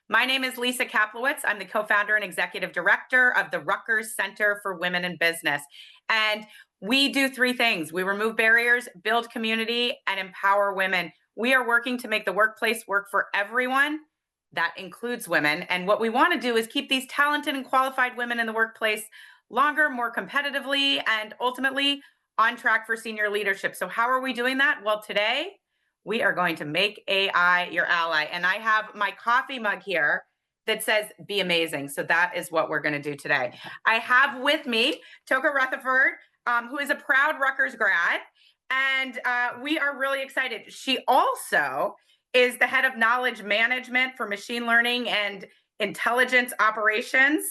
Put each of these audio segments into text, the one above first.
My name is Lisa Kaplowitz. I'm the co-founder and executive director of the Rutgers Center for Women in Business. And we do three things. We remove barriers, build community, and empower women. We are working to make the workplace work for everyone. That includes women. And what we want to do is keep these talented and qualified women in the workplace longer, more competitively, and ultimately on track for senior leadership. So how are we doing that? Well, today, we are going to make AI your ally. And I have my coffee mug here that says be amazing. So that is what we're going to do today. I have with me Toacca Rutherford, who is a proud Rutgers grad. And we are really excited. She also is the head of knowledge management for machine learning and intelligence operations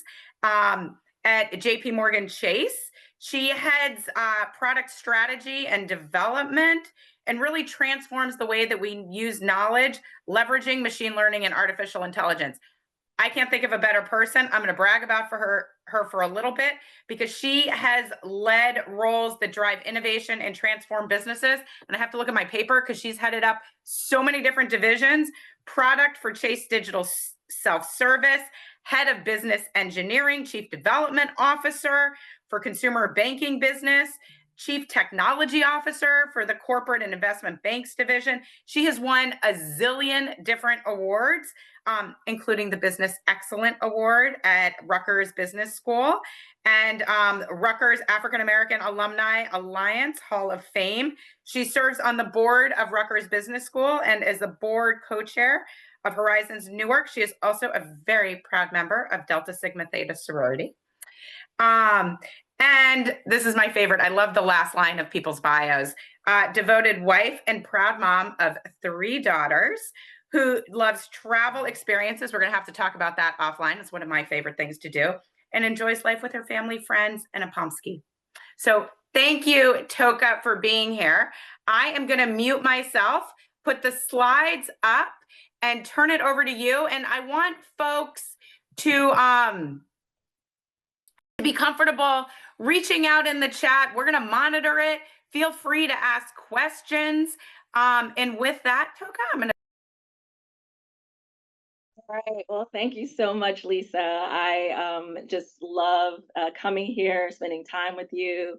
at JPMorgan Chase. She heads product strategy and development and really transforms the way that we use knowledge, leveraging machine learning and artificial intelligence. I can't think of a better person. I'm going to brag about her for a little bit because she has led roles that drive innovation and transform businesses. And I have to look at my paper because she's headed up so many different divisions: product for Chase Digital Self-Service, head of business engineering, chief development officer for consumer banking business, chief technology officer for the corporate and investment banks division. She has won a zillion different awards, including the Business Excellent Award at Rutgers Business School and Rutgers African American Alumni Alliance Hall of Fame. She serves on the board of Rutgers Business School and is the board co-chair of Horizons Newark. She is also a very proud member of Delta Sigma Theta sorority. And this is my favorite. I love the last line of people's bios. Devoted wife and proud mom of 3 daughters who loves travel experiences. We're going to have to talk about that offline. It's one of my favorite things to do. And enjoys life with her family, friends, and a Pomsky. So thank you, Toacca, for being here. I am going to mute myself, put the slides up, and turn it over to you. And I want folks to be comfortable reaching out in the chat. We're going to monitor it. Feel free to ask questions. And with that, Toacca, I'm going to. All right. Well, thank you so much, Lisa. I just love coming here, spending time with you,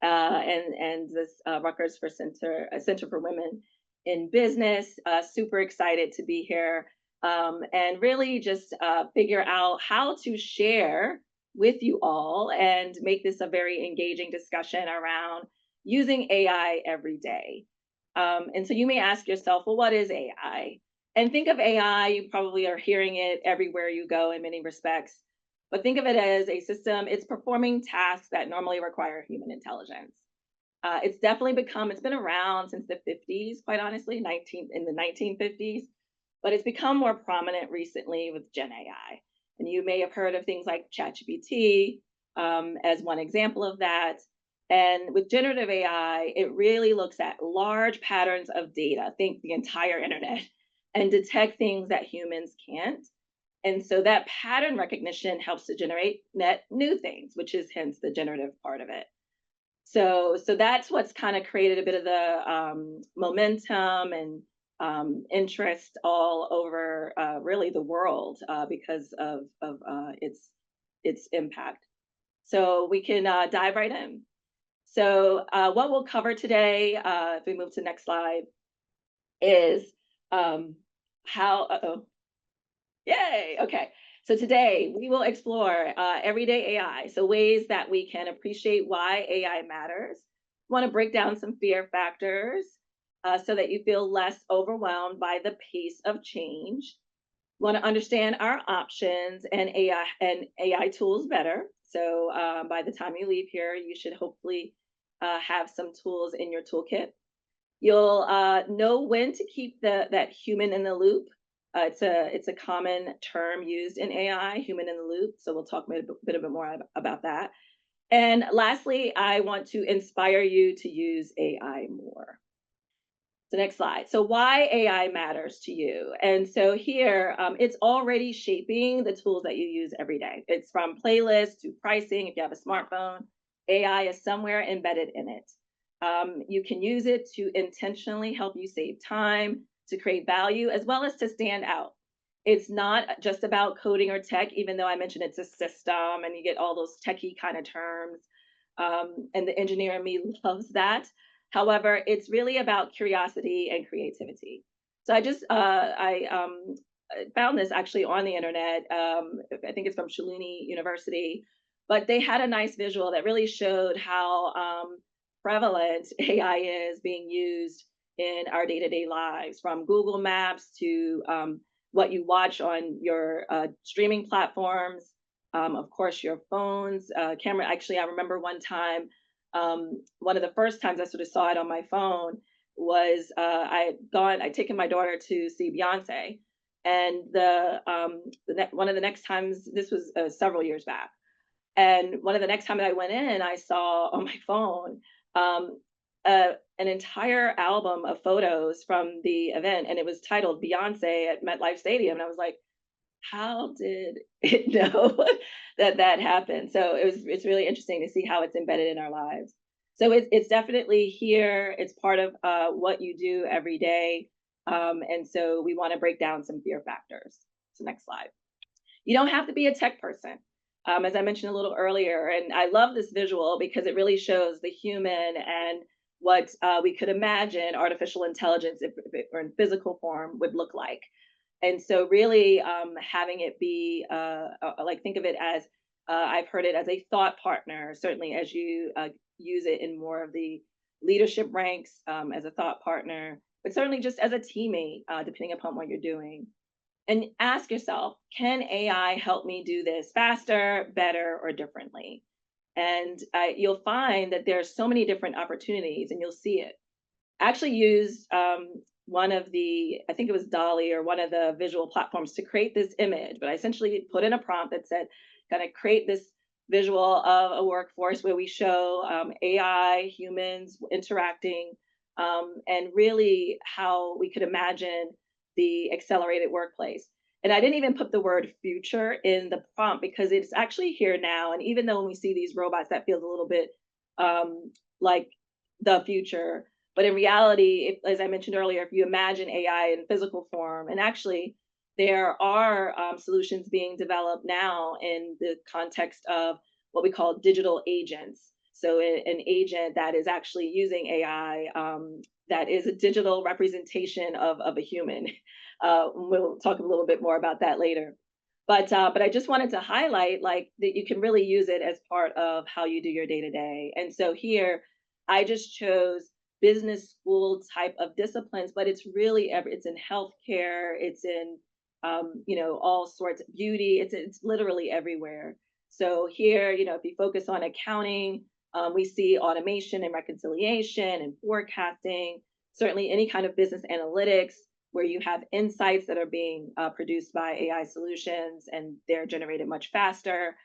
and this Rutgers for Center for Women in Business. Super excited to be here, and really just figure out how to share with you all and make this a very engaging discussion around using AI every day. And so you may ask yourself, well, what is AI? And think of AI, you probably are hearing it everywhere you go in many respects, but think of it as a system. It's performing tasks that normally require human intelligence. It's definitely it's been around since the 50s, quite honestly, in the 1950s, but it's become more prominent recently with Gen AI. And you may have heard of things like ChatGPT as one example of that. And with generative AI, it really looks at large patterns of data, think the entire internet, and detect things that humans can't. And so that pattern recognition helps to generate net new things, which is hence the generative part of it. So that's what's kind of created a bit of the momentum and interest all over really the world because of its impact. So we can dive right in. So what we'll cover today, if we move to the next slide, is yay, okay. So today we will explore everyday AI, so ways that we can appreciate why AI matters. We want to break down some fear factors so that you feel less overwhelmed by the pace of change. We want to understand our options and AI tools better. So by the time you leave here, you should hopefully have some tools in your toolkit. You'll know when to keep that human in the loop. It's a common term used in AI, human in the loop. So we'll talk a bit more about that. And lastly, I want to inspire you to use AI more. So next slide. So why AI matters to you. And so here, it's already shaping the tools that you use every day. It's from playlists to pricing. If you have a smartphone, AI is somewhere embedded in it. You can use it to intentionally help you save time, to create value, as well as to stand out. It's not just about coding or tech, even though I mentioned it's a system and you get all those techie kind of terms. And the engineer in me loves that. However, it's really about curiosity and creativity. So I found this actually on the internet. I think it's from Shalini University, but they had a nice visual that really showed how prevalent AI is being used in our day-to-day lives, from Google Maps to what you watch on your streaming platforms, of course, your phones, camera. Actually, I remember one time, one of the first times I sort of saw it on my phone was I'd taken my daughter to see Beyonce, and one of the next times, this was several years back, and one of the next time that I went in, I saw on my phone um, an entire album of photos from the event, and it was titled Beyonce at MetLife Stadium. And I was like, how did it know that that happened? So it's really interesting to see how it's embedded in our lives. So it's definitely here. It's part of what you do every day. And so we want to break down some fear factors. So next slide. You don't have to be a tech person. As I mentioned a little earlier, and I love this visual because it really shows the human and what we could imagine artificial intelligence, if it were in physical form, would look like. And so really having it be like, think of it as I've heard it as a thought partner, certainly as you use it in more of the leadership ranks, as a thought partner, but certainly just as a teammate, depending upon what you're doing. And ask yourself, can AI help me do this faster, better, or differently? And you'll find that there are so many different opportunities, and you'll see it. I actually used one of the, I think it was Dolly or one of the visual platforms to create this image, but I essentially put in a prompt that said, kind of create this visual of a workforce where we show AI, humans interacting, and really how we could imagine the accelerated workplace. And I didn't even put the word future in the prompt because it's actually here now. And even though when we see these robots, that feels a little bit like the future, but in reality, if, as I mentioned earlier, if you imagine AI in physical form, and actually there are solutions being developed now in the context of what we call digital agents. So an agent that is actually using AI, that is a digital representation of a human. We'll talk a little bit more about that later. But I just wanted to highlight like that you can really use it as part of how you do your day to day. And so here, I just chose business school type of disciplines, but it's really it's in healthcare, it's in all sorts of beauty, it's literally everywhere. So here, if you focus on accounting, we see automation and reconciliation and forecasting, certainly any kind of business analytics where you have insights that are being produced by AI solutions and they're generated much faster.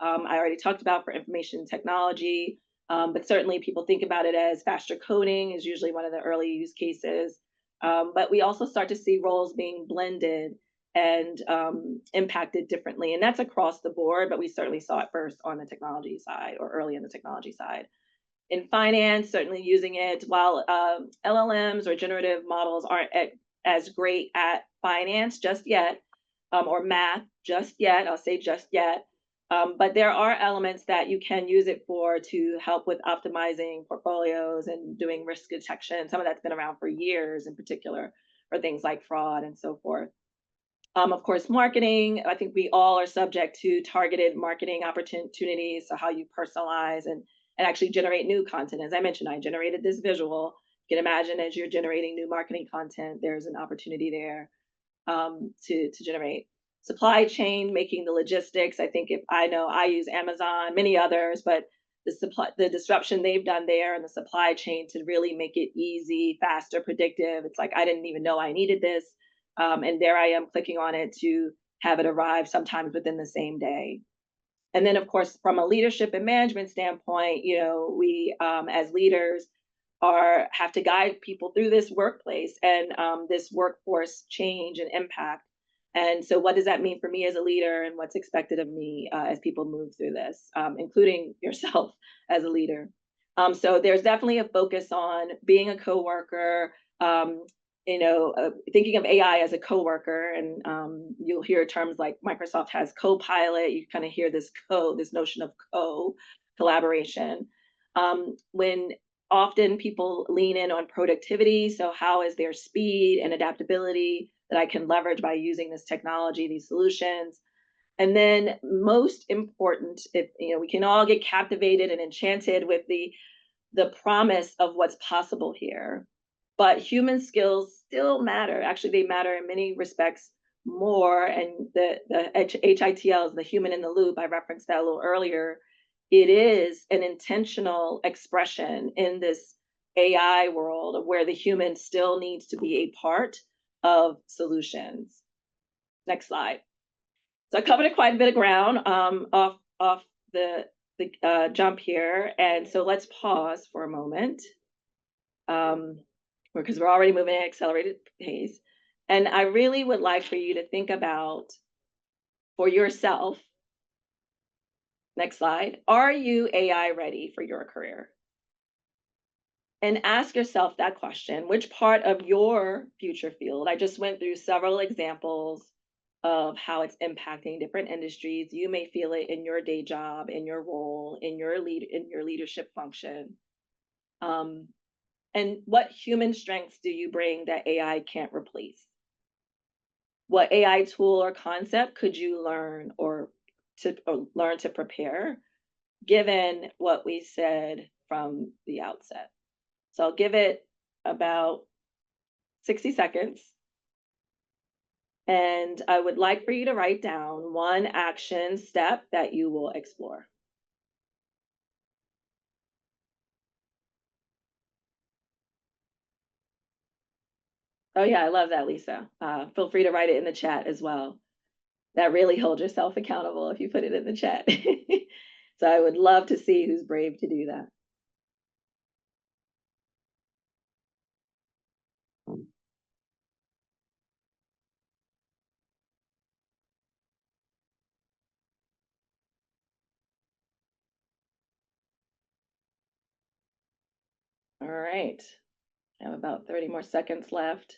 I already talked about for information technology, but certainly people think about it as faster coding is usually one of the early use cases. But we also start to see roles being blended and impacted differently. And that's across the board, but we certainly saw it first on the technology side or early in the technology side. In finance, certainly using it, while LLMs or generative models aren't as great at finance just yet, or math just yet, I'll say just yet. But there are elements that you can use it for to help with optimizing portfolios and doing risk detection. Some of that's been around for years in particular for things like fraud and so forth. Of course, marketing, I think we all are subject to targeted marketing opportunities. So how you personalize and actually generate new content. As I mentioned, I generated this visual. You can imagine as you're generating new marketing content, there's an opportunity there to generate supply chain, making the logistics. I think if I know I use Amazon, many others, but the disruption they've done there and the supply chain to really make it easy, faster, predictive. It's like I didn't even know I needed this. And there I am clicking on it to have it arrive sometimes within the same day. And then, of course, from a leadership and management standpoint, we as leaders have to guide people through this workplace and this workforce change and impact. And so, what does that mean for me as a leader, and what's expected of me as people move through this, including yourself as a leader? So, there's definitely a focus on being a coworker, thinking of AI as a coworker, and you'll hear terms like Microsoft has Copilot. You kind of hear this notion of collaboration. When often people lean in on productivity, so how is their speed and adaptability that I can leverage by using this technology, these solutions? And then most important, if we can all get captivated and enchanted with the promise of what's possible here. But human skills still matter. Actually, they matter in many respects more. And the HITLs, the human in the loop, I referenced that a little earlier. It is an intentional expression in this AI world where the human still needs to be a part of solutions. Next slide. So I covered quite a bit of ground off the jump here, and so let's pause for a moment because we're already moving at accelerated pace. And I really would like for you to think about for yourself. Next slide. Are you AI ready for your career? And ask yourself that question. Which part of your future field? I just went through several examples of how it's impacting different industries. You may feel it in your day job, in your role, in your leadership function. And what human strengths do you bring that AI can't replace? What AI tool or concept could you learn or learn to prepare, given what we said from the outset? So I'll give it about 60 seconds. And I would like for you to write down one action step that you will explore. Oh yeah, I love that, Lisa. Feel free to write it in the chat as well. That really holds yourself accountable if you put it in the chat. So I would love to see who's brave to do that. All right. I have about 30 more seconds left.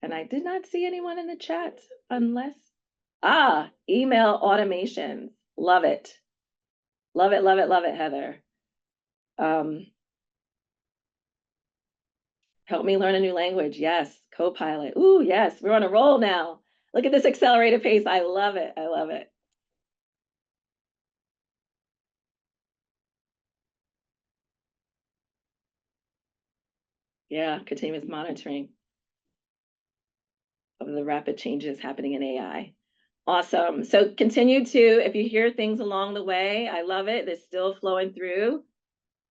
And I did not see anyone in the chat unless, email automation. Love it. Love it, love it, love it, Heather. Help me learn a new language. Yes. Copilot. Ooh, yes. We're on a roll now. Look at this accelerated pace. I love it. I love it. Yeah. Continuous monitoring of the rapid changes happening in AI. Awesome. So continue to, if you hear things along the way, I love it. It's still flowing through.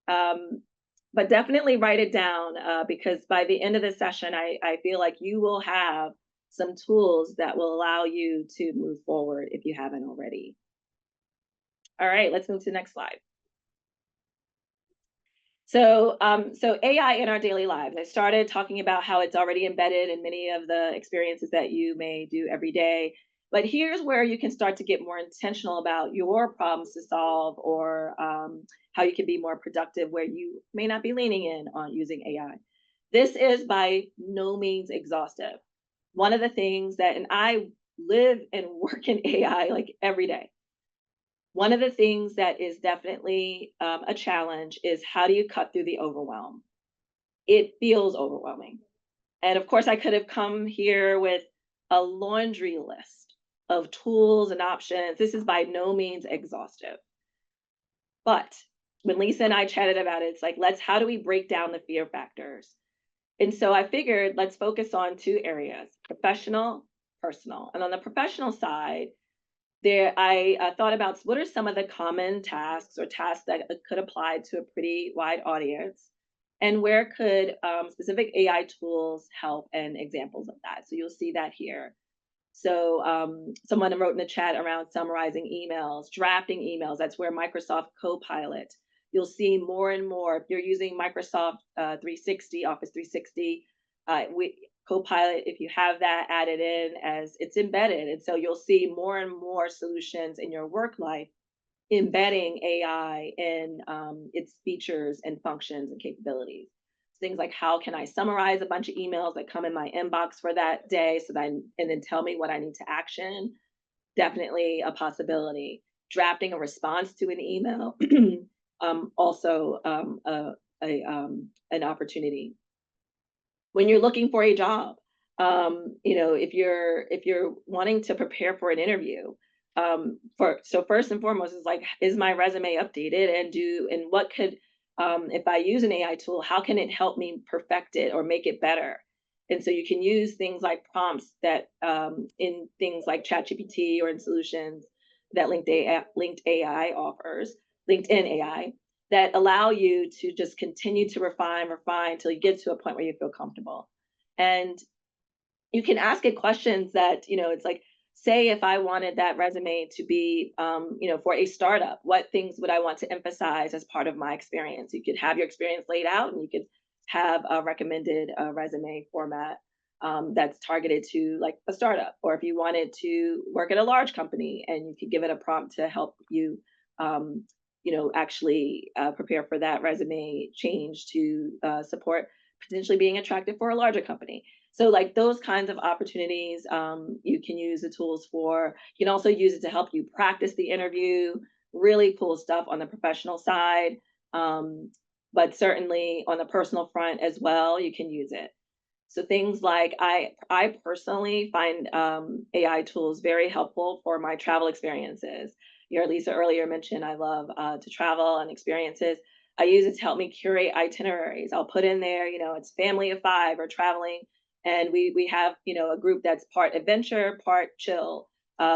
But definitely write it down because by the end of the session, I feel like you will have some tools that will allow you to move forward if you haven't already. All right, let's move to the next slide. So AI in our daily lives. I started talking about how it's already embedded in many of the experiences that you may do every day. But here's where you can start to get more intentional about your problems to solve or how you can be more productive where you may not be leaning in on using AI. This is by no means exhaustive. One of the things that, and I live and work in AI like every day. One of the things that is definitely a challenge is how do you cut through the overwhelm? It feels overwhelming. And of course, I could have come here with a laundry list of tools and options. This is by no means exhaustive. But when Lisa and I chatted about it, it's like, how do we break down the fear factors? And so I figured let's focus on two areas, professional, personal. And on the professional side, I thought about what are some of the common tasks or tasks that could apply to a pretty wide audience, and where could specific AI tools help and examples of that. So you'll see that here. So someone wrote in the chat around summarizing emails, drafting emails. That's where Microsoft Copilot. You'll see more and more. If you're using Microsoft 360, Office 360, Copilot, if you have that added in as it's embedded. And so you'll see more and more solutions in your work life embedding AI in its features and functions and capabilities. Things like, how can I summarize a bunch of emails that come in my inbox for that day, so that, and then tell me what I need to action? Definitely a possibility. Drafting a response to an email, also an opportunity. When you're looking for a job, if you're wanting to prepare for an interview, for so first and foremost is like, is my resume updated, and what could, if I use an AI tool, how can it help me perfect it or make it better? And so you can use things like prompts that, in things like ChatGPT or in solutions that LinkedIn AI offers, LinkedIn AI, that allow you to just continue to refine till you get to a point where you feel comfortable. And you can ask it questions that, it's like, say if I wanted that resume to be, for a startup, what things would I want to emphasize as part of my experience? You could have your experience laid out, and you could have a recommended resume format, that's targeted to like a startup. Or if you wanted to work at a large company, and you could give it a prompt to help you, actually prepare for that resume change to support potentially being attractive for a larger company. So like those kinds of opportunities, you can use the tools for. You can also use it to help you practice the interview. Really cool stuff on the professional side, but certainly on the personal front as well, you can use it. So things like, I personally find AI tools very helpful for my travel experiences. Your Lisa earlier mentioned I love to travel and experiences. I use it to help me curate itineraries. I'll put in there, it's family of five or traveling, and we have, a group that's part adventure, part chill.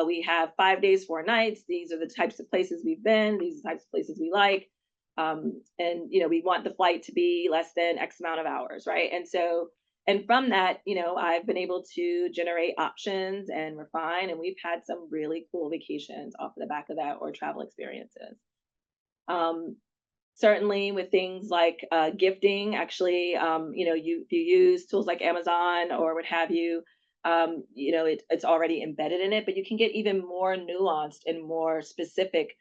We have 5 days, 4 nights. These are the types of places we've been. These are the types of places we like. And we want the flight to be less than X amount of hours, right? And from that, I've been able to generate options and refine, and we've had some really cool vacations off the back of that, or travel experiences. Um, Certainly with things like gifting, actually, you use tools like Amazon or what have you, it's already embedded in it, but you can get even more nuanced and more specific,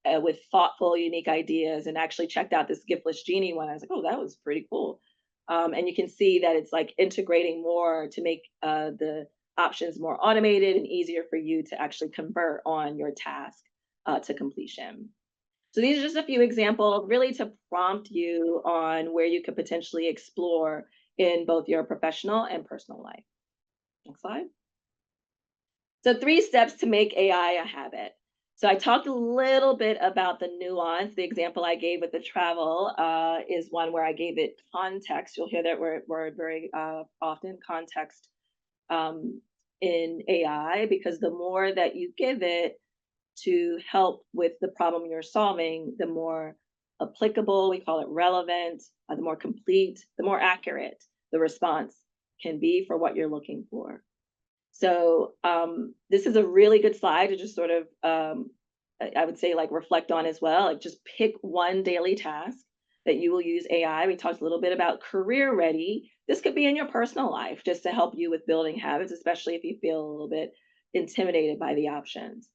with thoughtful, unique ideas. And actually checked out this giftless genie one. I was like, oh, that was pretty cool. And you can see that it's like integrating more to make the options more automated and easier for you to actually convert on your task to completion. So these are just a few examples, really to prompt you on where you could potentially explore in both your professional and personal life. Next slide. So 3 steps to make AI a habit. So I talked a little bit about the nuance. The example I gave with the travel is one where I gave it context. You'll hear that word very often, context, in AI, because the more that you give it to help with the problem you're solving, the more applicable, we call it relevant, the more complete, the more accurate the response can be for what you're looking for. So this is a really good slide to just sort of, I would say, like reflect on as well. Like just pick one daily task that you will use AI. We talked a little bit about career ready. This could be in your personal life, just to help you with building habits, especially if you feel a little bit intimidated by the options.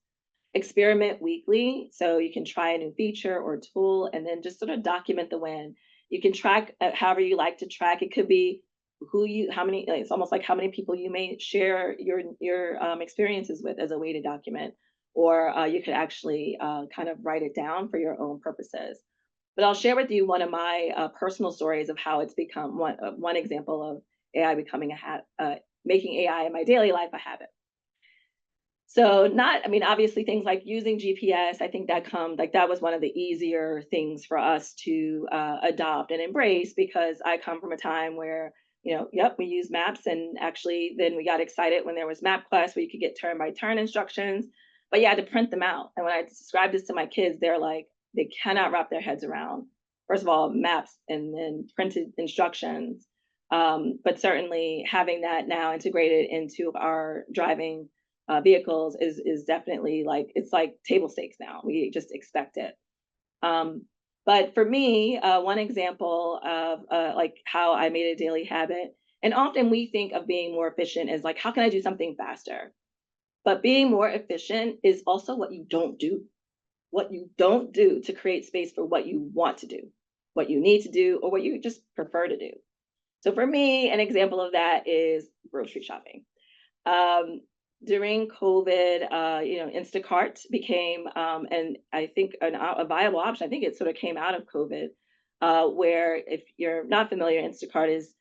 Experiment weekly, so you can try a new feature or tool, and then just sort of document the win. You can track however you like to track. It could be how many, it's almost like how many people you may share your experiences with as a way to document. Or you could actually kind of write it down for your own purposes. But I'll share with you one of my personal stories of how it's become one example of AI becoming making AI in my daily life a habit. So not, I mean, obviously things like using GPS, I think that was one of the easier things for us to adopt and embrace, because I come from a time where, yep, we use maps, and actually then we got excited when there was MapQuest where you could get turn by turn instructions, but you had to print them out. And when I describe this to my kids, they're like, they cannot wrap their heads around, first of all, maps and then printed instructions. But certainly having that now integrated into our driving vehicles is definitely like, it's like table stakes now. We just expect it. But for me, one example of like how I made a daily habit, and often we think of being more efficient as like, how can I do something faster? But being more efficient is also what you don't do. What you don't do to create space for what you want to do, what you need to do, or what you just prefer to do. So for me, an example of that is grocery shopping. Um, During COVID, Instacart became, and I think a viable option. I think it sort of came out of COVID, where if you're not familiar, Instacart is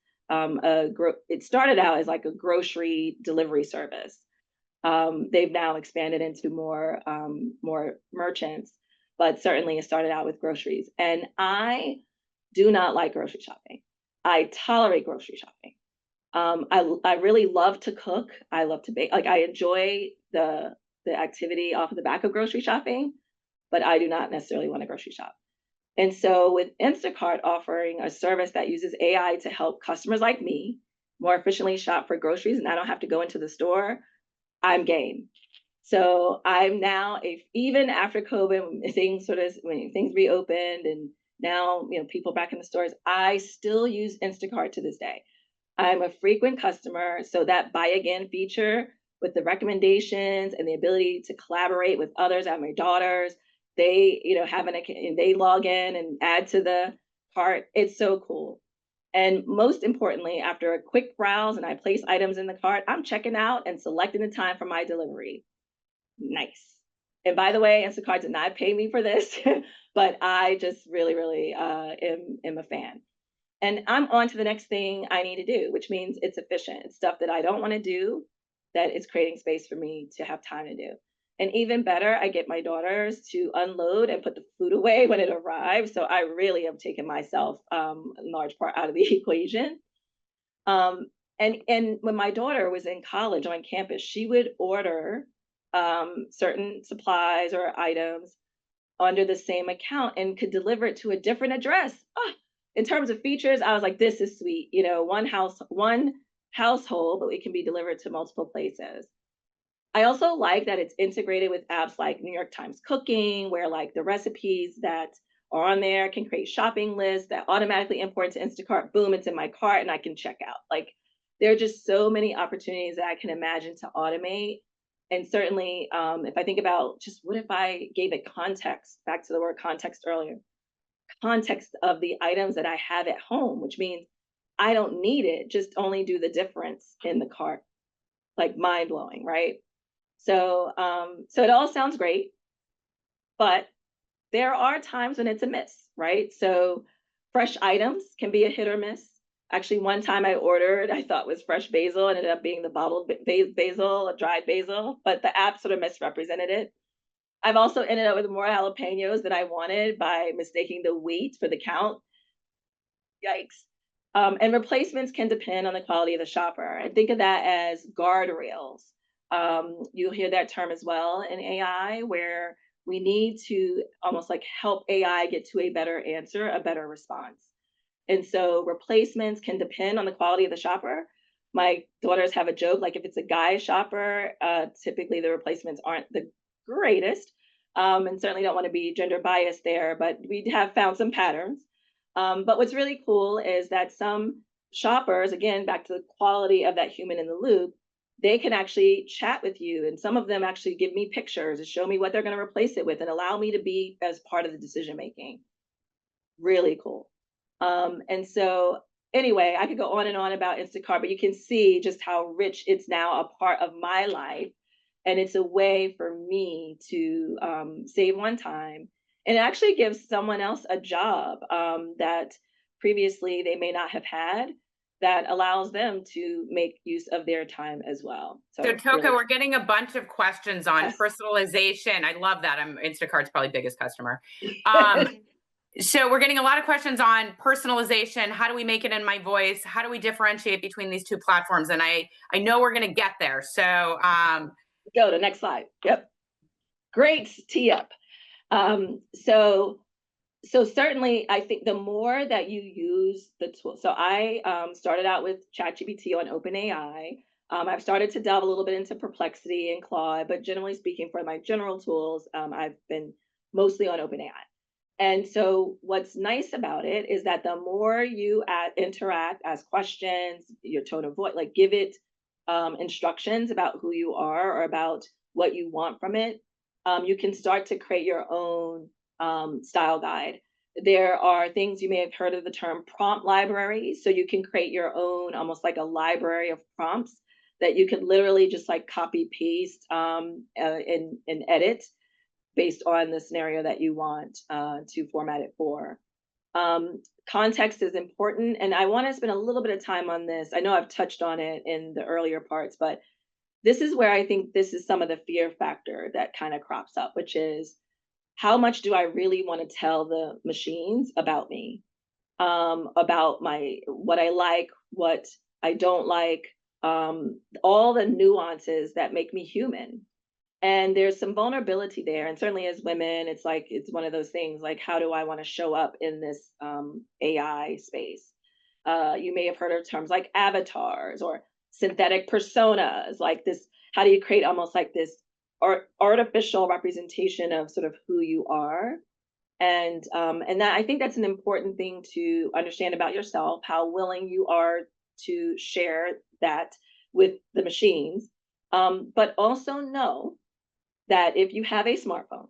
it started out as like a grocery delivery service. They've now expanded into more merchants, but certainly it started out with groceries. And I do not like grocery shopping. I tolerate grocery shopping. I really love to cook. I love to bake. Like I enjoy the activity off of the back of grocery shopping, but I do not necessarily want to grocery shop. And so with Instacart offering a service that uses AI to help customers like me more efficiently shop for groceries and I don't have to go into the store, I'm game. So I'm now, if even after COVID, when things reopened and now people back in the stores, I still use Instacart to this day. I'm a frequent customer, so that buy again feature with the recommendations and the ability to collaborate with others. I have my daughters, they have an account, they log in and add to the cart. It's so cool. And most importantly, after a quick browse and I place items in the cart, I'm checking out and selecting the time for my delivery. Nice. And by the way, Instacart did not pay me for this, but I just really, really am a fan. And I'm on to the next thing I need to do, which means it's efficient. It's stuff that I don't want to do that is creating space for me to have time to do. And even better, I get my daughters to unload and put the food away when it arrives. So I really am taking myself in large part out of the equation. Um, and when my daughter was in college on campus, she would order certain supplies or items under the same account and could deliver it to a different address. Ah, in terms of features, I was like, this is sweet. One household, but it can be delivered to multiple places. I also like that it's integrated with apps like New York Times Cooking, where like the recipes that are on there can create shopping lists that automatically import to Instacart. Boom, it's in my cart and I can check out. Like there are just so many opportunities that I can imagine to automate. And certainly, if I think about just what if I gave it context, back to the word context earlier, context of the items that I have at home, which means I don't need it, just only do the difference in the cart. Like mind blowing, right? So it all sounds great, but there are times when it's a miss, right? So fresh items can be a hit or miss. Actually, one time I ordered, I thought was fresh basil, ended up being the bottled basil, a dried basil, but the app sort of misrepresented it. I've also ended up with more jalapenos than I wanted by mistaking the weight for the count. Yikes. And replacements can depend on the quality of the shopper. And think of that as guardrails. You'll hear that term as well in AI, where we need to almost like help AI get to a better answer, a better response. And so replacements can depend on the quality of the shopper. My daughters have a joke, like if it's a guy shopper, typically the replacements aren't the greatest. And certainly don't want to be gender biased there, but we have found some patterns. But what's really cool is that some shoppers, again, back to the quality of that human in the loop, they can actually chat with you. And some of them actually give me pictures and show me what they're going to replace it with and allow me to be as part of the decision making. Really cool. And so, anyway, I could go on and on about Instacart, but you can see just how rich it's now a part of my life. And it's a way for me to save one time and actually give someone else a job that previously they may not have had that allows them to make use of their time as well. So So, Toca, really, we're getting a bunch of questions on yes. personalization. I love that. I'm Instacart's probably biggest customer. So we're getting a lot of questions on personalization. How do we make it in my voice? How do we differentiate between these two platforms? And I know we're going to get there. So Go to next slide. Yep. Great tee up. So certainly, I think the more that you use the tool. So I started out with ChatGPT on OpenAI. I've started to delve a little bit into Perplexity and Claude, but generally speaking, for my general tools, I've been mostly on OpenAI. And so what's nice about it is that the more you interact, ask questions, your tone of voice, like give it instructions about who you are or about what you want from it, you can start to create your own style guide. There are things you may have heard of the term prompt library. So you can create your own, almost like a library of prompts that you can literally just like copy paste and edit based on the scenario that you want to format it for. Context is important, and I want to spend a little bit of time on this. I know I've touched on it in the earlier parts, but this is where I think this is some of the fear factor that kind of crops up, which is how much do I really want to tell the machines about me, about my what I like, what I don't like, all the nuances that make me human. And there's some vulnerability there, and certainly as women, it's like it's one of those things like how do I want to show up in this AI space? You may have heard of terms like avatars or synthetic personas, like this. How do you create almost like this artificial representation of sort of who you are? And that I think that's an important thing to understand about yourself, how willing you are to share that with the machines, but also know that if you have a smartphone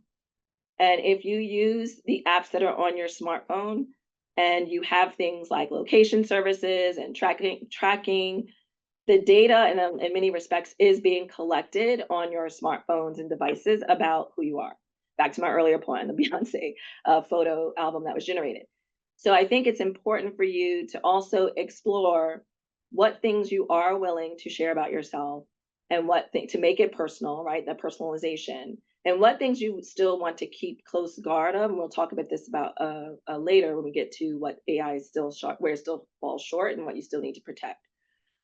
and if you use the apps that are on your smartphone and you have things like location services and tracking the data in many respects is being collected on your smartphones and devices about who you are. Back to my earlier point on the Beyonce photo album that was generated. So I think it's important for you to also explore what things you are willing to share about yourself and to make it personal, right? The personalization, and what things you still want to keep close guard of. And we'll talk about this about later when we get to what AI is still short, where it still falls short, and what you still need to protect.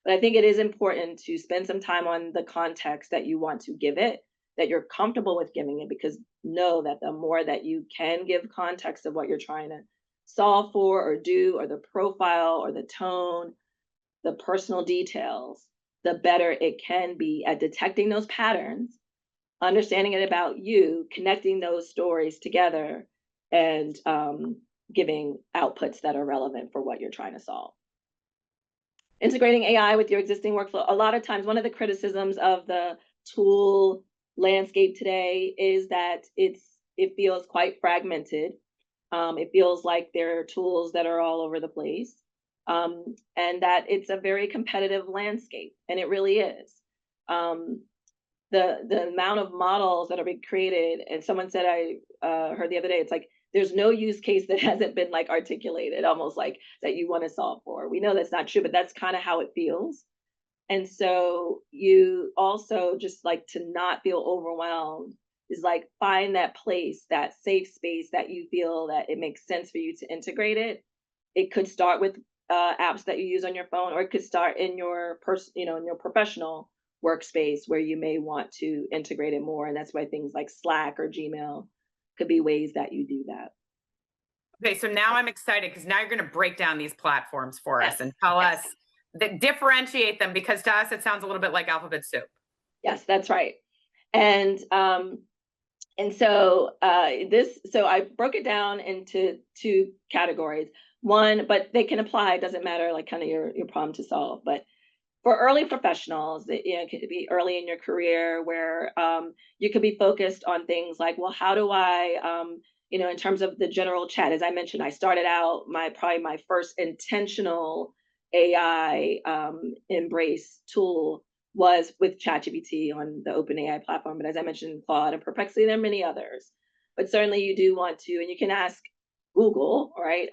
But I think it is important to spend some time on the context that you want to give it, that you're comfortable with giving it, because know that the more that you can give context of what you're trying to solve for or do, or the profile or the tone, the personal details, the better it can be at detecting those patterns, understanding it about you, connecting those stories together, and giving outputs that are relevant for what you're trying to solve. Integrating AI with your existing workflow. A lot of times, one of the criticisms of the tool landscape today is that it feels quite fragmented. It feels like there are tools that are all over the place, and that it's a very competitive landscape, and it really is. Um, the amount of models that are being created, and someone said I heard the other day, it's like there's no use case that hasn't been like articulated, almost like that you want to solve for. We know that's not true, but that's kind of how it feels. And so you also just like to not feel overwhelmed is like find that place, that safe space that you feel that it makes sense for you to integrate it. It could start with apps that you use on your phone, or it could start in your in your professional workspace where you may want to integrate it more. And that's why things like Slack or Gmail could be ways that you do that. Okay, so now I'm excited because now you're going to break down these platforms for Yes, us and tell yes, us that differentiate them, because to us it sounds a little bit like alphabet soup. yes, that's right. And so I broke it down into two categories. One, but they can apply, it doesn't matter like kind of your problem to solve. But for early professionals, it could be early in your career where you could be focused on things like, well, how do I, in terms of the general chat, as I mentioned, I started out probably my first intentional AI embrace tool was with ChatGPT on the OpenAI platform. But as I mentioned, Claude and Perplexity, there are many others. But certainly you do want to, and you can ask Google, right?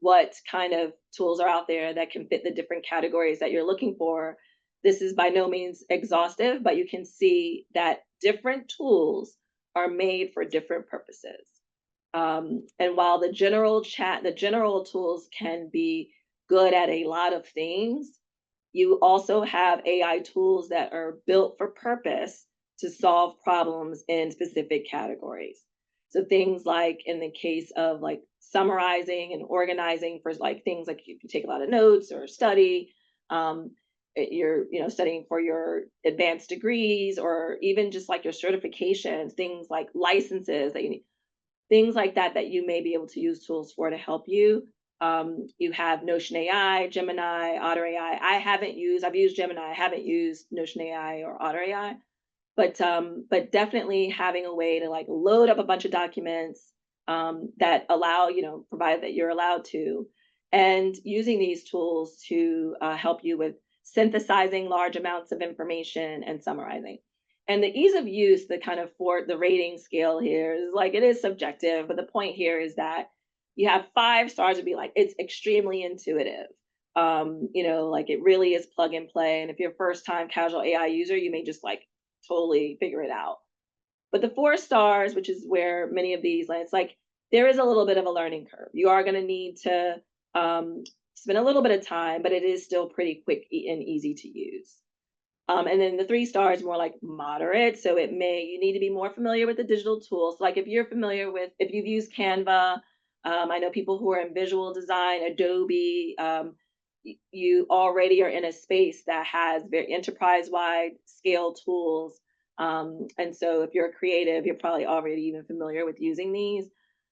What kind of tools are out there that can fit the different categories that you're looking for. This is by no means exhaustive, but you can see that different tools are made for different purposes. And while the general tools can be good at a lot of things, you also have AI tools that are built for purpose to solve problems in specific categories. So things like in the case of like summarizing and organizing for like things like if you take a lot of notes or study, you're studying for your advanced degrees or even just like your certifications, things like licenses that you need, things like that that you may be able to use tools for to help you. You have Notion AI, Gemini, Otter AI. I've used Gemini. I haven't used Notion AI or Otter AI, but definitely having a way to like load up a bunch of documents, that allow, provide that you're allowed to, and using these tools to help you with synthesizing large amounts of information and summarizing. And the ease of use, the kind of for the rating scale here is like it is subjective, but the point here is that you have 5 stars would be like it's extremely intuitive. Like it really is plug and play. And if you're a first time casual AI user, you may just like totally figure it out. But the 4 stars, which is where many of these land, it's like there is a little bit of a learning curve. You are going to need to spend a little bit of time, but it is still pretty quick and easy to use. And then the 3 stars more like moderate. So you need to be more familiar with the digital tools. Like if you're familiar with, if you've used Canva, I know people who are in visual design, Adobe, you already are in a space that has very enterprise wide scale tools. And so if you're a creative, you're probably already even familiar with using these.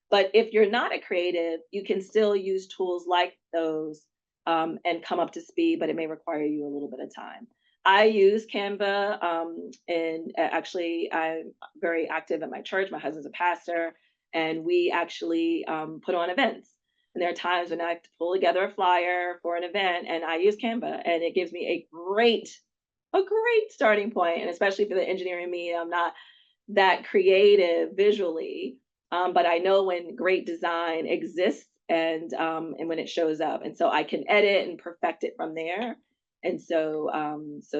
But if you're not a creative, you can still use tools like those and come up to speed, but it may require you a little bit of time. I use Canva, and actually, I'm very active at my church. My husband's a pastor, and we actually put on events. And there are times when I have to pull together a flyer for an event, and I use Canva, and it gives me a great starting point. And especially for the engineering me, I'm not that creative visually, but I know when great design exists and when it shows up, and so I can edit and perfect it from there. And so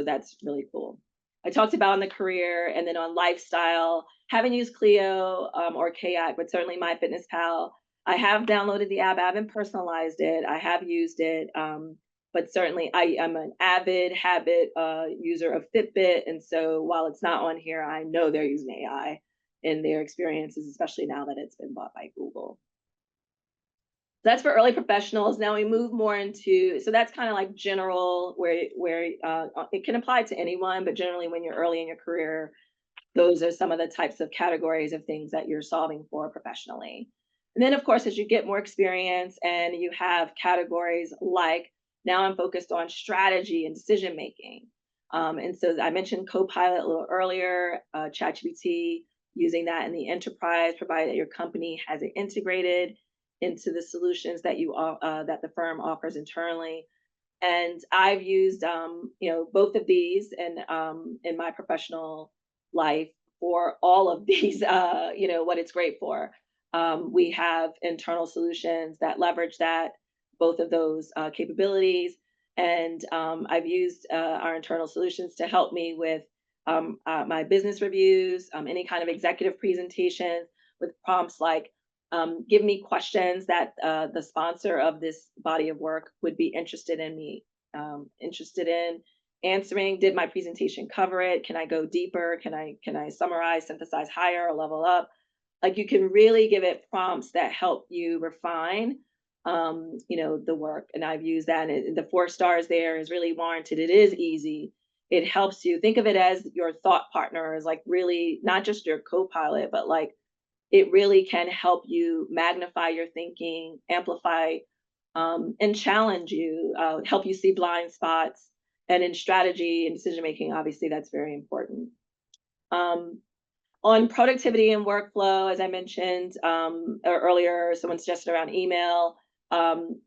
that's really cool. I talked about on the career, and then on lifestyle. Haven't used Clio or Kayak, but certainly MyFitnessPal. I have downloaded the app. I haven't personalized it. I have used it. But certainly I am an avid habit user of Fitbit. And so while it's not on here, I know they're using AI in their experiences, especially now that it's been bought by Google. That's for early professionals. Now we move more into, so that's kind of like general where it can apply to anyone, but generally when you're early in your career, those are some of the types of categories of things that you're solving for professionally. And then, of course, as you get more experience and you have categories like now I'm focused on strategy and decision making. And so I mentioned Copilot a little earlier, ChatGPT, using that in the enterprise, provided that your company has it integrated into the solutions that that the firm offers internally. And I've used both of these in my professional life for all of these what it's great for. We have internal solutions that leverage that both of those capabilities, and I've used our internal solutions to help me with my business reviews, any kind of executive presentations with prompts like give me questions that the sponsor of this body of work would be interested in answering. Did my presentation cover it? Can I go deeper? Can I summarize, synthesize higher, or level up? Like you can really give it prompts that help you refine the work. And I've used that, and the 4 stars there is really warranted. It is easy. It helps you think of it as your thought partner, is like really not just your co-pilot, but like it really can help you magnify your thinking, amplify and challenge you, help you see blind spots. And in strategy and decision making, obviously, that's very important. Um, on productivity and workflow, as I mentioned earlier, someone suggested around email.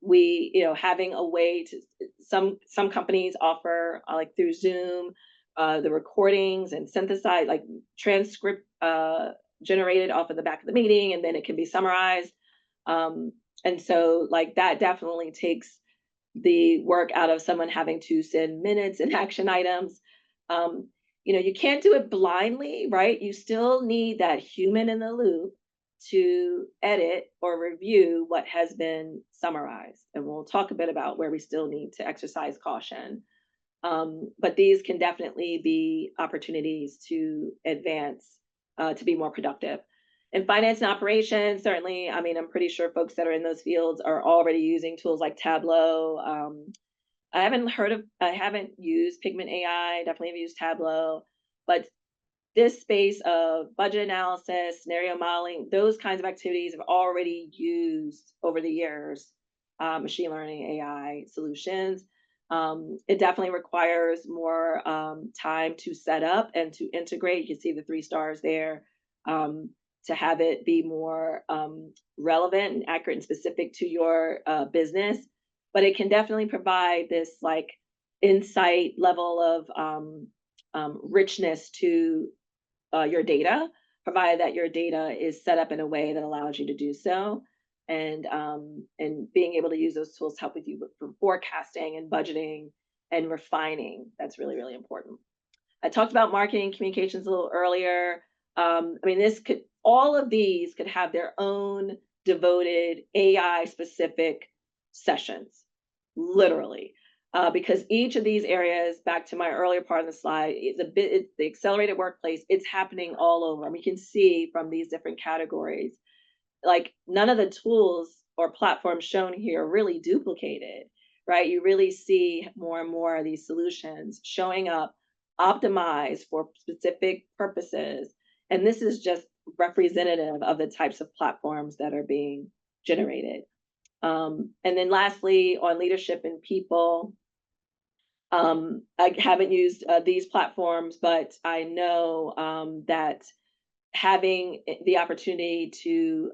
We, having a way to some companies offer like through Zoom, the recordings and synthesize like transcript generated off of the back of the meeting, and then it can be summarized. And so like that definitely takes the work out of someone having to send minutes and action items. You can't do it blindly, right? You still need that human in the loop to edit or review what has been summarized. And we'll talk a bit about where we still need to exercise caution. But these can definitely be opportunities to advance, to be more productive. In finance and operations, certainly, I mean, I'm pretty sure folks that are in those fields are already using tools like Tableau. I haven't used Pigment AI, definitely have used Tableau, but this space of budget analysis, scenario modeling, those kinds of activities have already used over the years machine learning AI solutions. It definitely requires more time to set up and to integrate. You can see the 3 stars there. to have it be more relevant and accurate and specific to your business. But it can definitely provide this like insight level of richness to your data, provided that your data is set up in a way that allows you to do so. And being able to use those tools to help with you for forecasting and budgeting and refining. That's really, really important. I talked about marketing communications a little earlier. I mean, all of these could have their own devoted AI specific sessions, literally. Because each of these areas, back to my earlier part of the slide, it's the accelerated workplace. It's happening all over. I mean, you can see from these different categories, like none of the tools or platforms shown here are really duplicated, right? You really see more and more of these solutions showing up optimized for specific purposes. And this is just representative of the types of platforms that are being generated. And then lastly, on leadership and people, I haven't used these platforms, but I know that having the opportunity to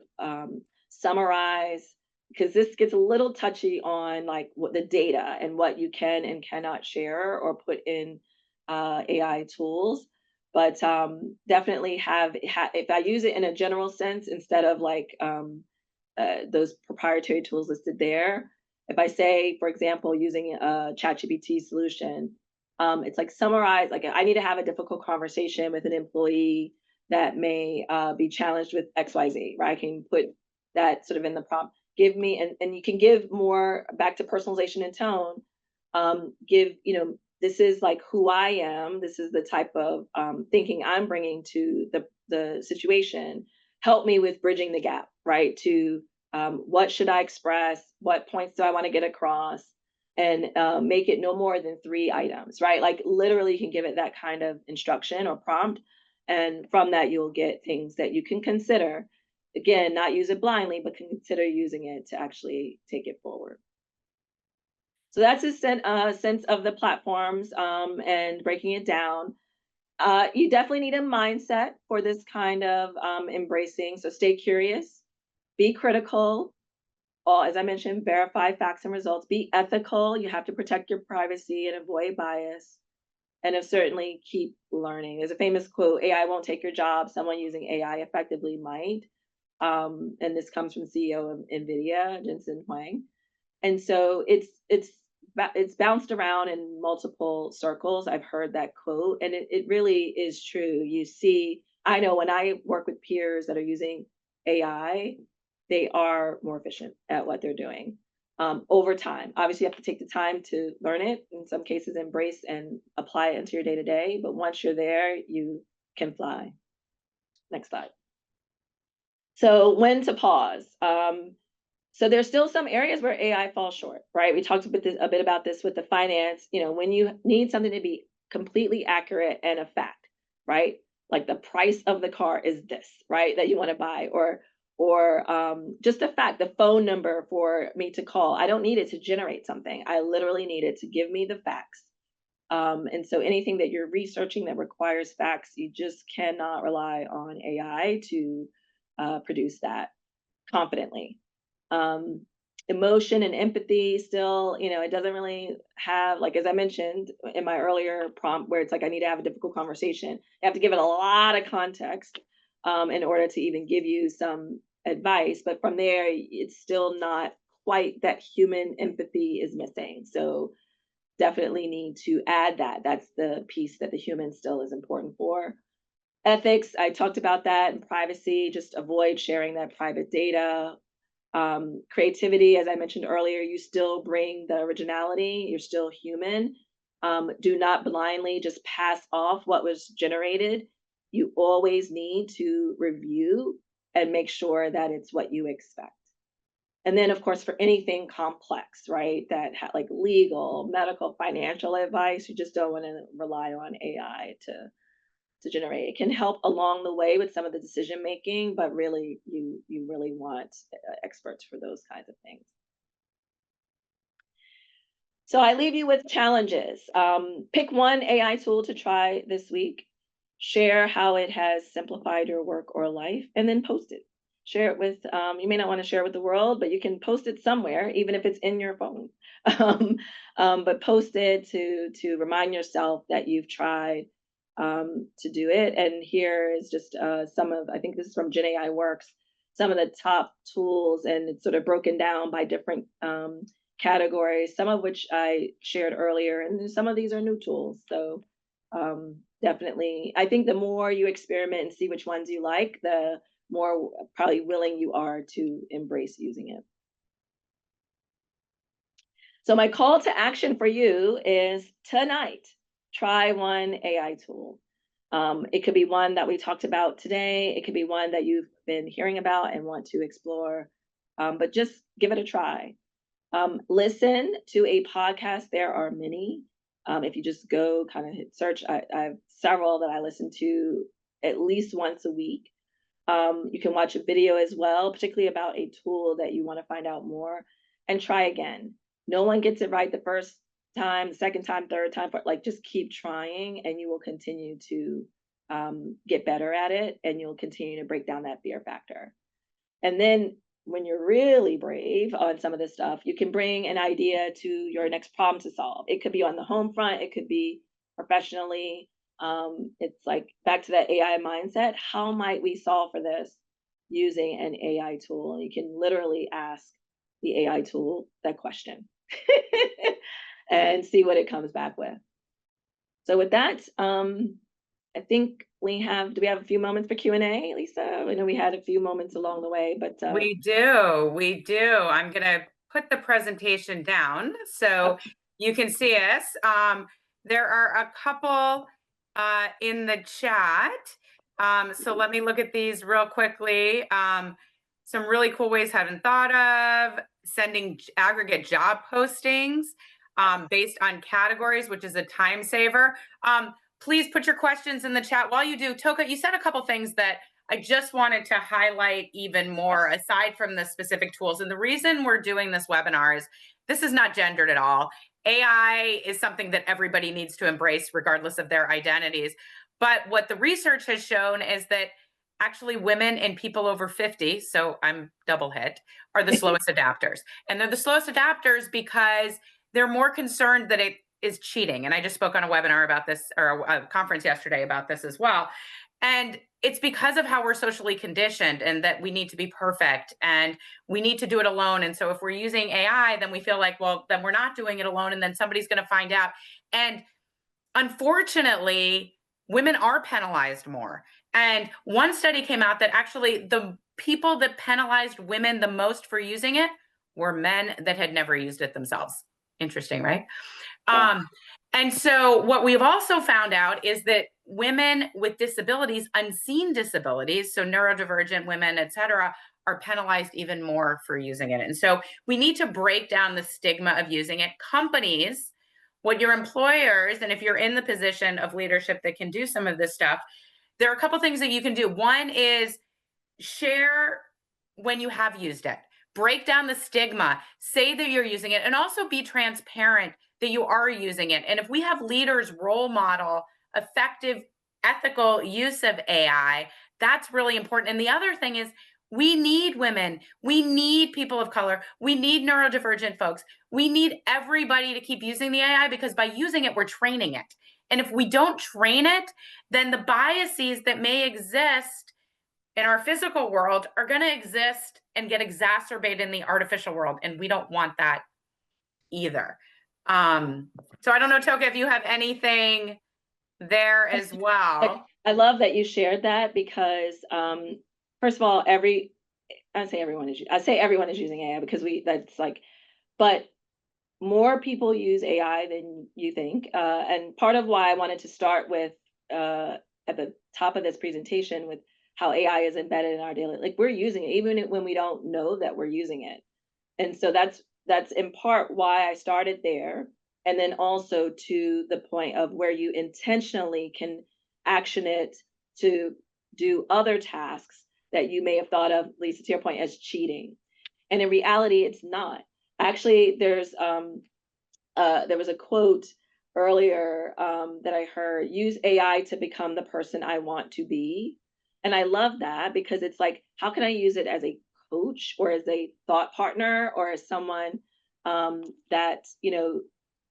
summarize, because this gets a little touchy on like what the data and what you can and cannot share or put in AI tools. But definitely if I use it in a general sense instead of like those proprietary tools listed there. If I say, for example, using a ChatGPT solution, it's like summarize, like I need to have a difficult conversation with an employee that may be challenged with XYZ, right? I can put that sort of in the prompt. Give me, and you can give more back to personalization and tone. Give, this is like who I am. This is the type of thinking I'm bringing to the situation. Help me with bridging the gap, right? To what should I express? What points do I want to get across? And make it no more than 3 items, right? Like literally, you can give it that kind of instruction or prompt, and from that, you'll get things that you can consider. Again, not use it blindly, but consider using it to actually take it forward. So that's a sense of the platforms and breaking it down. You definitely need a mindset for this kind of embracing. So stay curious, be critical. As I mentioned, verify facts and results. Be ethical. You have to protect your privacy and avoid bias. And certainly keep learning. There's a famous quote: "AI won't take your job. Someone using AI effectively might." And this comes from the CEO of NVIDIA, Jensen Huang. And so it's bounced around in multiple circles. I've heard that quote, and it really is true. You see, I know when I work with peers that are using AI, they are more efficient at what they're doing over time. Obviously, you have to take the time to learn it, in some cases, embrace and apply it into your day to day. But once you're there, you can fly. Next slide. So, when to pause? So there's still some areas where AI falls short, right? We talked a bit about this with the finance. When you need something to be completely accurate and a fact, right? Like the price of the car is this, right? That you want to buy, or just the fact, the phone number for me to call. I don't need it to generate something. I literally need it to give me the facts. And so anything that you're researching that requires facts, you just cannot rely on AI to produce that confidently. Emotion and empathy still, it doesn't really have, like, as I mentioned in my earlier prompt, where it's like I need to have a difficult conversation. You have to give it a lot of context in order to even give you some advice. But from there, it's still not quite that human empathy is missing. So definitely need to add that. That's the piece that the human still is important for. Ethics, I talked about that, and privacy, just avoid sharing that private data. Creativity, as I mentioned earlier, you still bring the originality, you're still human. Do not blindly just pass off what was generated. You always need to review and make sure that it's what you expect. And then, of course, for anything complex, right, that like legal, medical, financial advice, you just don't want to rely on AI to generate. It can help along the way with some of the decision making, but really, you really want experts for those kinds of things. So I leave you with challenges. Pick one AI tool to try this week. share how it has simplified your work or life, and then post it. Share it with, you may not want to share it with the world, but you can post it somewhere, even if it's in your phone. um, but post it to remind yourself that you've tried to do it. And here is just some of, I think this is from Gen AI Works, some of the top tools, and it's sort of broken down by different categories, some of which I shared earlier, and then some of these are new tools. So definitely, I think the more you experiment and see which ones you like, the more probably willing you are to embrace using it. So my call to action for you is tonight, try one AI tool. It could be one that we talked about today. It could be one that you've been hearing about and want to explore, but just give it a try. Listen to a podcast. There are many. If you just go kind of hit search, I have several that I listen to at least once a week. You can watch a video as well, particularly about a tool that you want to find out more, and try again. No one gets it right the first time, the second time, third time, but like just keep trying and you will continue to get better at it, and you'll continue to break down that fear factor. And then when you're really brave on some of this stuff, you can bring an idea to your next problem to solve. It could be on the home front, it could be professionally. It's like back to that AI mindset. How might we solve for this using an AI tool? You can literally ask the AI tool that question and see what it comes back with. So with that, I think we have, do we have a few moments for Q&A, Lisa? I know we had a few moments along the way, but We do. I'm gonna put the presentation down so okay. you can see us. There are a couple in the chat. So let me look at these real quickly. Some really cool ways I haven't thought of: sending aggregate job postings based on categories, which is a time saver. Please put your questions in the chat. While you do, Toacca, you said a couple things that I just wanted to highlight even more aside from the specific tools. And the reason we're doing this webinar is this is not gendered at all. AI is something that everybody needs to embrace regardless of their identities. But what the research has shown is that actually women and people over 50, so I'm double hit, are the slowest adapters. And they're the slowest adapters because they're more concerned that it is cheating. And I just spoke on a webinar about this, or a conference yesterday about this as well. And it's because of how we're socially conditioned, and that we need to be perfect and we need to do it alone. And so if we're using AI, then we feel like, well, then we're not doing it alone, and then somebody's going to find out. And unfortunately, women are penalized more. And one study came out that actually the people that penalized women the most for using it were men that had never used it themselves. Interesting, right? And so what we've also found out is that women with disabilities, unseen disabilities, so neurodivergent women, et cetera, are penalized even more for using it. And so we need to break down the stigma of using it. Companies, what your employers, and if you're in the position of leadership that can do some of this stuff, there are a couple things that you can do. One is share when you have used it. Break down the stigma, say that you're using it, and also be transparent that you are using it. And if we have leaders role model effective, ethical use of AI, that's really important. And the other thing is we need women, we need people of color, we need neurodivergent folks, we need everybody to keep using the AI, because by using it, we're training it. And if we don't train it, then the biases that may exist in our physical world are going to exist and get exacerbated in the artificial world. And we don't want that either. So I don't know, Toacca, if you have anything there as well. I love that you shared that, because first of all, I say everyone is using AI, because that's like, but more people use AI than you think. And part of why I wanted to start with at the top of this presentation with how AI is embedded in our daily, like we're using it even when we don't know that we're using it. And so that's in part why I started there. And then also to the point of where you intentionally can action it to do other tasks that you may have thought of, Lisa, to your point, as cheating. And in reality, it's not. Actually, there was a quote earlier that I heard, use AI to become the person I want to be. And I love that because it's like, how can I use it as a coach or as a thought partner or as someone that,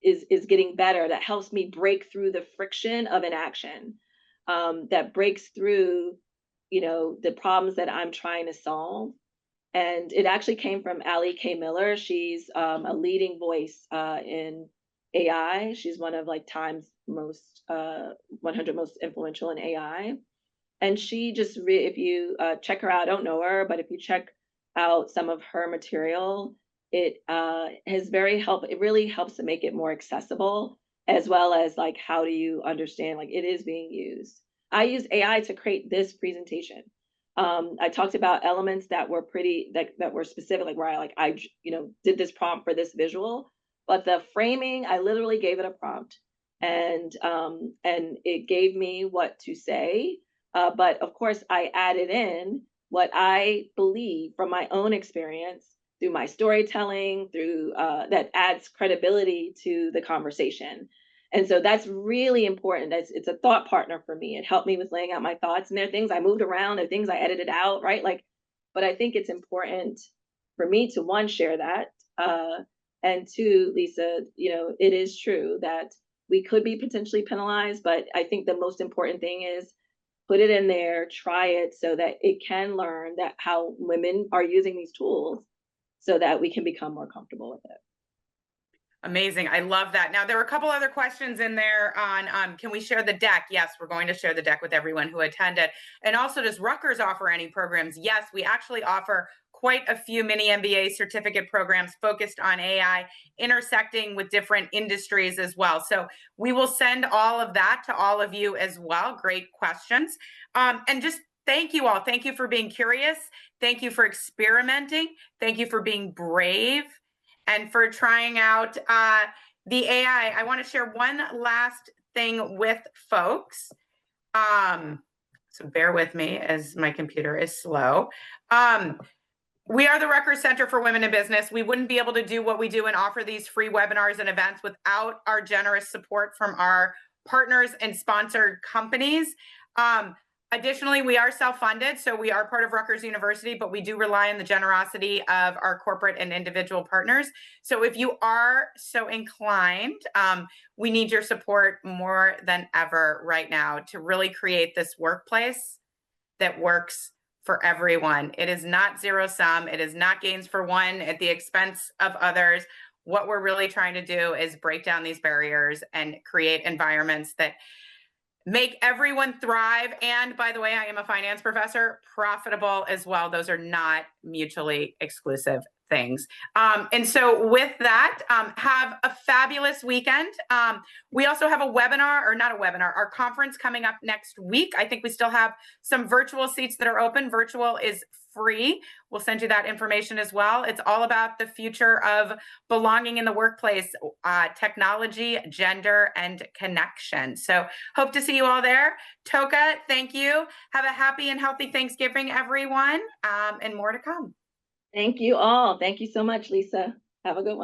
is getting better, that helps me break through the friction of an action, that breaks through, the problems that I'm trying to solve. And it actually came from Ali K. Miller. She's a leading voice in AI. She's one of like Time's most 100 most influential in AI. And she just, if you check her out, I don't know her, but if you check out some of her material, it has very help. It really helps to make it more accessible, as well as like how do you understand like it is being used. I use AI to create this presentation. I talked about elements that were that were specific, like where I did this prompt for this visual, but the framing I literally gave it a prompt, and it gave me what to say. But of course, I added in what I believe from my own experience through my storytelling, through that adds credibility to the conversation. And so that's really important. It's a thought partner for me. It helped me with laying out my thoughts. And there are things I moved around, there are things I edited out, right? Like, but I think it's important for me to one, share that. And two, Lisa, it is true that we could be potentially penalized, but I think the most important thing is put it in there, try it so that it can learn that how women are using these tools so that we can become more comfortable with it. Amazing. I love that. Now, there were a couple other questions in there on can we share the deck? Yes, we're going to share the deck with everyone who attended. And also, does Rutgers offer any programs? Yes, we actually offer quite a few mini MBA certificate programs focused on AI, intersecting with different industries as well. So we will send all of that to all of you as well. Great questions. And just thank you all. Thank you for being curious. Thank you for experimenting. Thank you for being brave and for trying out the AI. I want to share one last thing with folks. So bear with me as my computer is slow. We are the Rutgers Center for Women in Business. We wouldn't be able to do what we do and offer these free webinars and events without our generous support from our partners and sponsored companies. Additionally, we are self-funded, so we are part of Rutgers University, but we do rely on the generosity of our corporate and individual partners. So if you are so inclined, we need your support more than ever right now to really create this workplace that works for everyone. It is not zero sum. It is not gains for one at the expense of others. What we're really trying to do is break down these barriers and create environments that make everyone thrive. And by the way, I am a finance professor, profitable as well. Those are not mutually exclusive things. And so with that, have a fabulous weekend. We also have a webinar, or not a webinar, our conference coming up next week. I think we still have some virtual seats that are open. Virtual is free. We'll send you that information as well. It's all about the future of belonging in the workplace, technology, gender, and connection. So hope to see you all there. Toacca, thank you. Have a happy and healthy Thanksgiving, everyone, and more to come. Thank you all. Thank you so much, Lisa. Have a good one.